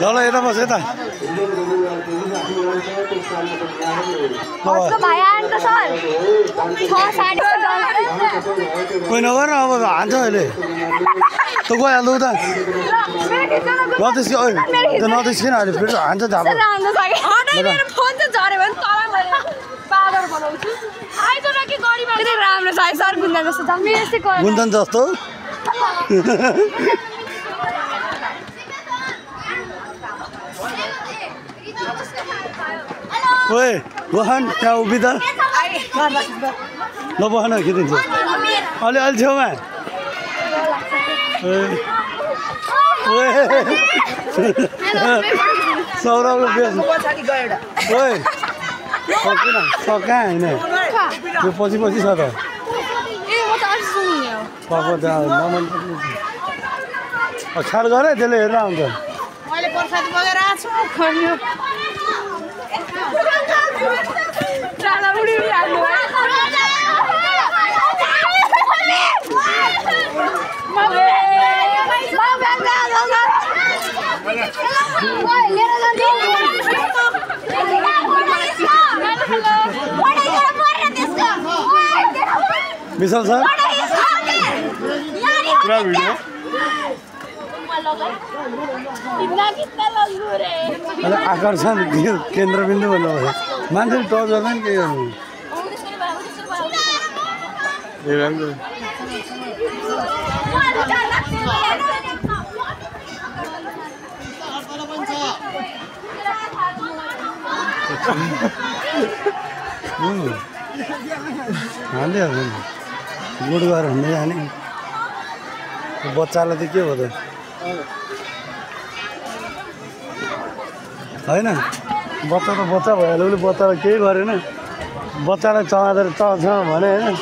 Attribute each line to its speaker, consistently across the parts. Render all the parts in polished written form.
Speaker 1: ल यता बस यता कोही नगर अब हान्छ अहिले त गइहाल्नु त नतिस्किन त्यो नतिस्किन अहिले फेरि हान्छ झापा गुन्दन जस्तो ओए बहन त्यहाँ उभि त ल बहन खिचिन्छ अलि अलि छेउमा सौरभले बेच्नु ओए सकिन कहाँ होइन त्यो पछि पछि छ त ख्याल गर त्यसले हेरेर आउँछ विशाल सर पुरा भिडियो आकर्षण केन्द्रबिन्दु भन्नुभयो मान्छेले टच गर्दैन के गर्नु हाल्दै हाल्नु गुड गरेर हान्दै जाने बच्चालाई त के हो त होइन बच्चा त बच्चा भइहाल्यो उसले बच्चालाई केही गरेन बच्चालाई चमाएर चल्छ भने होइन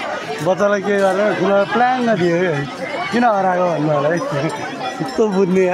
Speaker 1: बच्चालाई केही गरेन ठुलो प्लान नदियो है किन हराएको भन्नु होला है यस्तो बुझ्ने